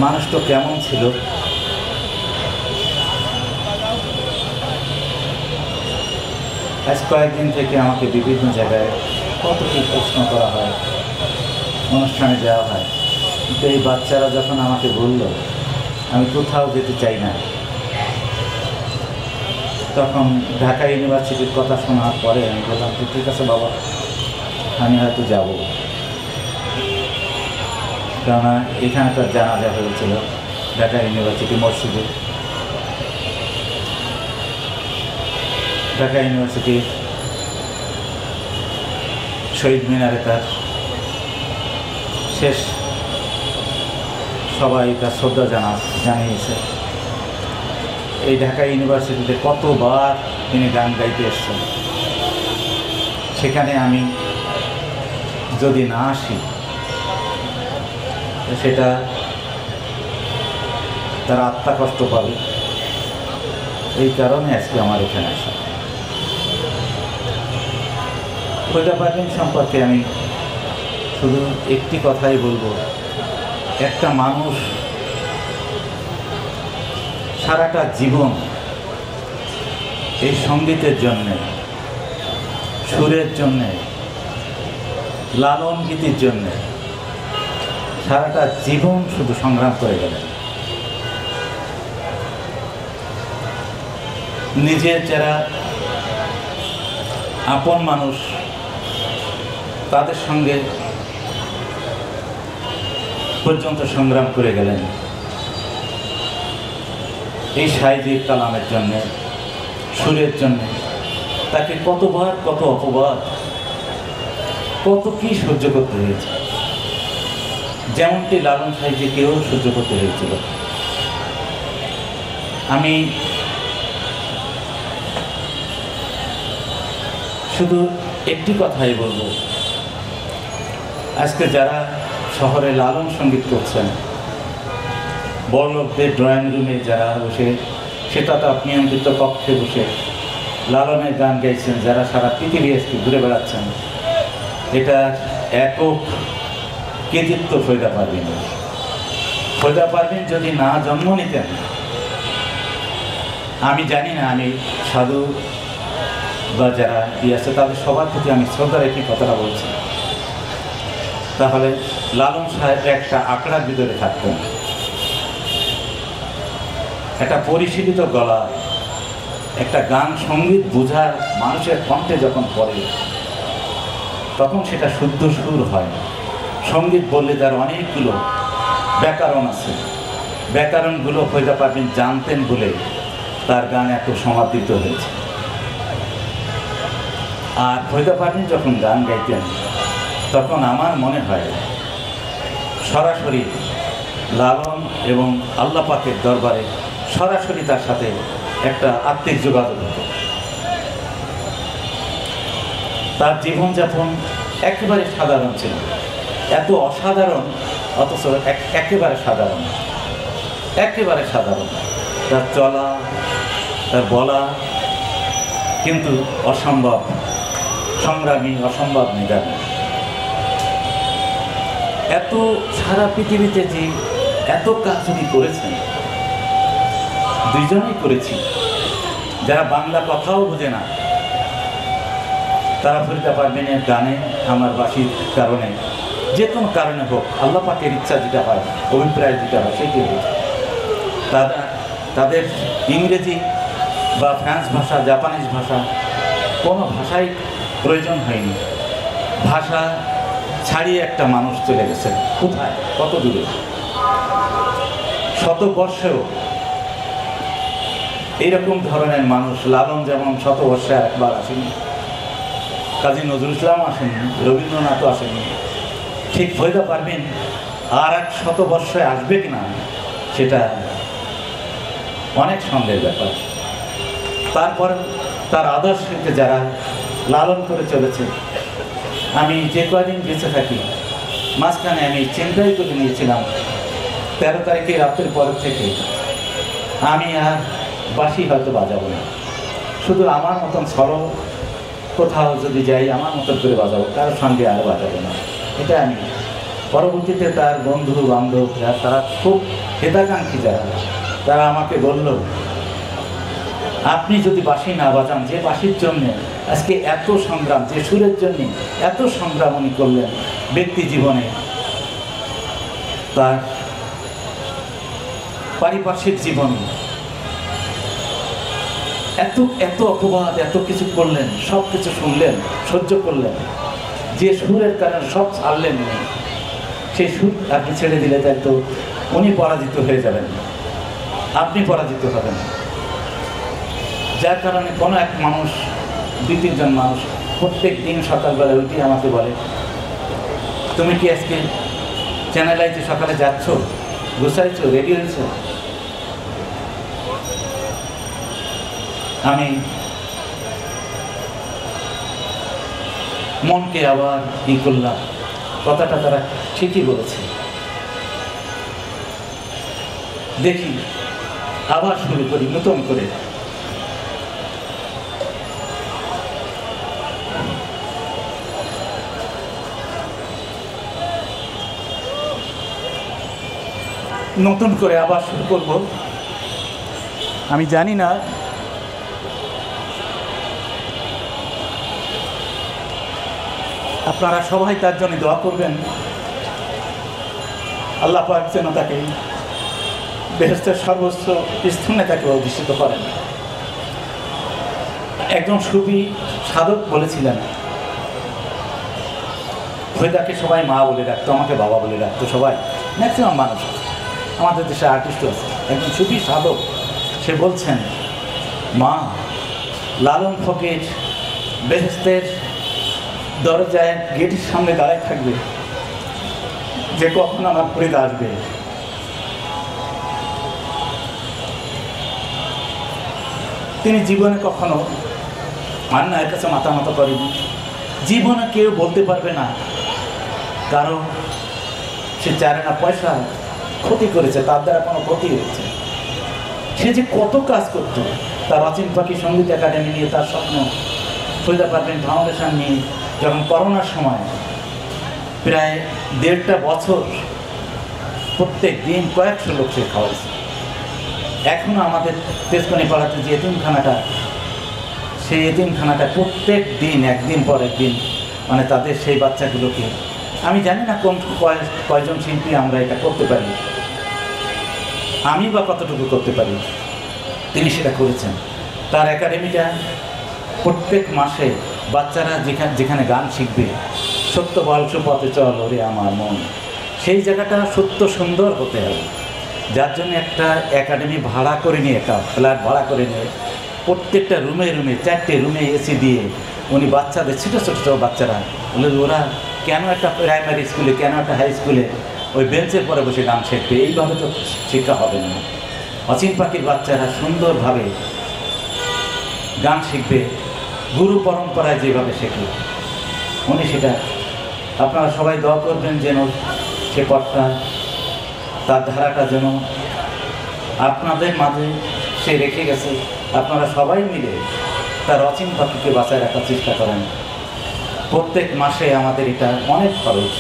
মানুষ তো কেমন ছিল, আজ কয়েকদিন থেকে আমাকে বিভিন্ন জায়গায় কত কী প্রশ্ন করা হয়, অনুষ্ঠানে যাওয়া হয়, কিন্তু এই বাচ্চারা যখন আমাকে বলল আমি কোথাও যেতে চাই না, তখন ঢাকা ইউনিভার্সিটির কথা শোনার পরে আমি বললাম ঠিক আছে বাবা, আমি হয়তো যাব। কেননা এখানে তার জানাজা হয়েছিল ঢাকা ইউনিভার্সিটি মসজিদে। ঢাকা ইউনিভার্সিটির শহীদ মিনারে তার শেষ সবাই তার শ্রদ্ধা জানিয়েছে। এই ঢাকা ইউনিভার্সিটিতে কতবার তিনি গান গাইতে এসছেন, সেখানে আমি যদি না আসি সেটা তার আত্মা কষ্ট পাবে, এই কারণে আজকে আমার এখানে আসা। ফরিদা পারভীন সম্পর্কে আমি শুধু একটি কথাই বলবো, একটা মানুষ সারাটা জীবন এই সঙ্গীতের জন্যে, সুরের জন্যে, লালন গীতির জন্যে সারাটা জীবন শুধু সংগ্রাম করে গেলেন। নিজের যারা আপন মানুষ তাদের সঙ্গে পর্যন্ত সংগ্রাম করে গেলেন এই সাহিত্যিক কালামের জন্যে, সুরের জন্যে। তাকে কতবার কত অপবাদ, কত কি সহ্য করতে হয়েছে, যেমনটি লালন সাহিত্যিকেও সহ্য করতে হয়েছিল। আমি শুধু একটি কথাই বলবো, আজকে যারা শহরে লালন সঙ্গীত করছেন, বড়লোকদের ড্রয়িং রুমে যারা বসে, সেটা তাপ নিয়ন্ত্রিত কক্ষে বসে লালনের গান গাইছেন, যারা সারা পৃথিবী আজকে ঘুরে বেড়াচ্ছেন, এটা একক কৃতিত্ব ফরিদা পারভীনের। ফরিদা পারভীন যদি না জন্ম নিতেন, আমি জানি না, আমি সাধু বা যারা আছে তাদের সবার প্রতি আমি শ্রদ্ধা রেখে কথাটা বলছি, তাহলে লালন সাহেব একটা আঁকড়ার ভিতরে থাকতেন, একটা পরিশীলিত গলা, একটা গান সঙ্গীত বোঝার মানুষের কণ্ঠে যখন পড়ে তখন সেটা শুদ্ধ সুর হয়। সঙ্গীত বললে তার অনেকগুলো ব্যাকরণ আছে, ব্যাকরণগুলো ফরিদা পারভীন জানতেন বলে তার গান এত সমাদৃত হয়েছে। আর ফরিদা পারভীন যখন গান গাইতেন তখন আমার মনে হয় সরাসরি লালন এবং আল্লাহ পাকের দরবারে সরাসরি তার সাথে একটা আত্মিক যোগাযোগ হতো। তার জীবনযাপন একেবারে সাধারণ ছিল, এত অসাধারণ অথচ একেবারে সাধারণ, একেবারে সাধারণ। তার চলা, তার বলা কিন্তু অসম্ভব সংগ্রামী, অসম্ভব নিদারী। এত সারা পৃথিবীতে যে এত কাজ উনি করেছেন, দুইজনেই করেছি, যারা বাংলা কথাও বোঝে না তারা ফরিদা পারভীনের গানে আমার বাসির কারণে, যে কোনো কারণে হোক, আল্লাহ পাকের ইচ্ছা যেটা হয়, অভিপ্রায় যেটা হয় সেটি বোঝে। তাদের ইংরেজি বা ফ্রান্স ভাষা, জাপানিজ ভাষা, কোনো ভাষাই প্রয়োজন হয়নি। ভাষা ছাড়িয়ে একটা মানুষ চলে গেছে কোথায়, কত দূরে, শত বর্ষেও এইরকম ধরনের মানুষ। লালন যেমন শত বর্ষে একবার আসেনি, কাজী নজরুল ইসলামও আসেনি, রবীন্দ্রনাথও আসেনি, ঠিক ফরিদা পারভীন আর এক শত বর্ষে আসবে কিনা সেটা অনেক সন্দেহের ব্যাপার। তারপর তার আদর্শকে যারা লালন করে চলেছে, আমি যে কদিন বেঁচে থাকি মাঝখানে আমি চিন্তাই করে নিয়েছিলাম 13 তারিখে রাতের পর থেকে আমি আর বাঁশি হয়তো বাজাবো না, শুধু আমার মতন সরো কোথাও যদি যাই আমার মতন করে বাজাবো, কারোর সঙ্গে আর বাজাবো না। এটা আমি পরবর্তীতে তার বন্ধু বান্ধব তারা খুব হেতাকাঙ্ক্ষী যারা, তারা আমাকে বলল, আপনি যদি বাঁশি না বাজান, যে বাঁশির জন্যে আজকে এত সংগ্রাম, যে সুরের জন্যে এত সংগ্রাম উনি করলেন ব্যক্তি জীবনে, তার পারিপার্শ্বিক জীবনে এত এত অপবাদ, এত কিছু করলেন, সব কিছু শুনলেন, সহ্য করলেন, যে সুরের কারণে সব ছাড়লেন উনি, সেই সুর আপনি ছেড়ে দিলে তাই তো উনি পরাজিত হয়ে যাবেন, আপনি পরাজিত হবেন। যার কারণে কোনো এক মানুষ, দুই তিনজন মানুষ প্রত্যেক দিন সকালবেলা উঠে আমাকে বলে, তুমি কি আজকে চ্যানেল আইতে সকালে যাচ্ছ, গুছাইছো, রেডি হয়েছ? আমি মনকে আবার করলাম, কথাটা তারা ঠিকই বলেছে, দেখি আবার শুরু করি নতুন করে। নতুন করে আবার শুরু করব। আমি জানি না আপনারা সবাই তার জন্য দোয়া করবেন, আল্লাহ পাক যেন তাকে বেহেশতের সর্বোচ্চ স্থানে তাকে অধিষ্ঠিত করেন। একজন সুফি সাধক বলেছিলেন, ফরিদাকে সবাই মা বলে ডাকতো, আমাকে বাবা বলে ডাকতো সবাই, ম্যাক্সিমাম মানুষ, আমাদের দেশে আর্টিস্টও আছে। একজন সুফি সাধক, সে বলছেন, মা লালন ফকির বেহেশতের দরজায় গেটের সামনে দাঁড়ায় থাকবে যে কখন আমার ফরিদা আসবে। তিনি জীবনে কখনো মান্নার কাছে মাথা মতো করেনি, জীবনে কেউ বলতে পারবে না কারণ সে চারে না পয়সা ক্ষতি করেছে, তার দ্বারা কোনো ক্ষতি হয়েছে। সে যে কত কাজ করত, তার অচিন পাখি সঙ্গীত একাডেমি নিয়ে তার স্বপ্ন, ফরিদা পারভিন ফাউন্ডেশন নিয়ে যখন করোনার সময় প্রায় 1.5 বছর প্রত্যেক দিন কয়েকশো লোক সে খাওয়াইছে। এখনও আমাদের তেজপানি পাড়াতে যে এতিমখানাটা, সেই এতিমখানাটা প্রত্যেক দিন একদিন পর একদিন মানে তাদের সেই বাচ্চাগুলোকে, আমি জানি না কোন কয়জন শিল্পী আমরা এটা করতে পারি, আমি বা কতটুকু করতে পারি, তিনি সেটা করেছেন। তার একাডেমিটা প্রত্যেক মাসে বাচ্চারা যেখানে গান শিখবে, সত্য বলছ পথে চল ওরে আমার মন, সেই জায়গাটা সত্য সুন্দর হতে হবে। যার জন্য একটা একাডেমি ভাড়া করে নিয়ে, একটা ফ্ল্যাট ভাড়া করে নিয়ে প্রত্যেকটা রুমে 4টে রুমে এসি দিয়ে উনি বাচ্চাদের, ছোটো ছোটো বাচ্চারা বলে, ওরা কেন একটা প্রাইমারি স্কুলে, কেন একটা হাই স্কুলে ওই বেঞ্চের পরে বসে গান শিখবে? এইভাবে তো শিক্ষা হবে না। অচিন পাখির বাচ্চারা সুন্দরভাবে গান শিখবে, গুরু পরম্পরায় যেভাবে শেখে উনি সেটা। আপনারা সবাই দোয়া করবেন যেন সে পথটা, তার ধারাটা যেন আপনাদের মাঝে সে রেখে গেছে, আপনারা সবাই মিলে তার অচিন পাখিকে বাঁচায় রাখার চেষ্টা করেন। প্রত্যেক মাসে আমাদের এটা অনেক খরচ,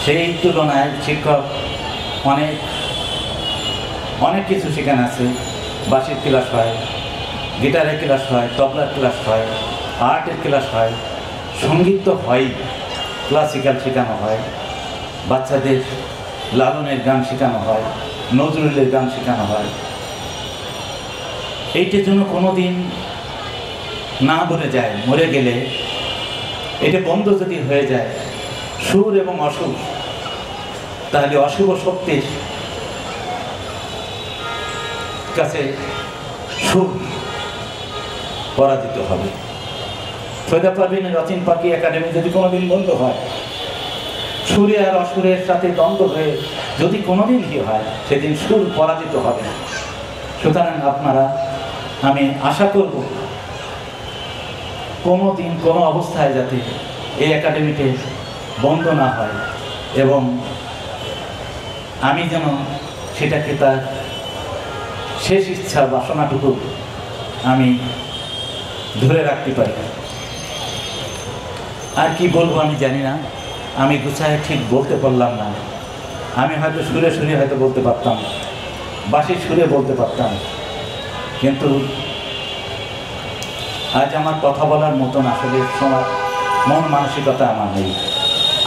সেই তুলনায় শিক্ষক অনেক কিছু সেখানে আছে। বাঁশির ক্লাস হয়, গিটারের ক্লাস হয়, তবলার ক্লাস হয়, আর্টের ক্লাস হয়, সঙ্গীত তো হয়ই, ক্লাসিক্যাল শেখানো হয়, বাচ্চাদের লালনের গান শেখানো হয়, নজরুলের গান শেখানো হয়। এইটার জন্য কোনো দিন না মরে যায়, মরে গেলে এটা বন্ধ যদি হয়ে যায়, সুর এবং অশুভ, তাহলে অশুভ শক্তির কাছে সুর পরাজিত হবে। ফরিদা পারভিনের অচিন পাখি একাডেমি যদি কোনোদিন বন্ধ হয়, সুরে আর অসুরের সাথে দ্বন্দ্ব হয়ে যদি কোনোদিন কি হয়, সেদিন সুর পরাজিত হবে। সুতরাং আপনারা, আমি আশা করব কোনো দিন কোনো অবস্থায় যাতে এই একাডেমিতে বন্ধ না হয়, এবং আমি যেন সেটাকে তার শেষ ইচ্ছা বাসনাটুকু আমি ধরে রাখতে পারি। আর কি বলবো আমি জানি না। আমি গুছায় ঠিক বলতে পারলাম না। আমি হয়তো সুরে সুরে হয়তো বলতে পারতাম, বাঁশি সুরে বলতে পারতাম, কিন্তু আজ আমার কথা বলার মতন আসলে সময় মন মানসিকতা আমার নেই।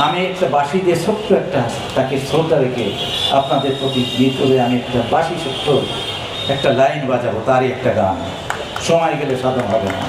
আমি একটা বাঁশি দিয়ে ছোট্ট একটা তাকে শ্রদ্ধা রেখে আপনাদের প্রতি গীত করে আমি একটা বাঁশি ছোট্ট একটা লাইন বাজাবো, তারই একটা গান। সময় গেলে সাধন হবে না।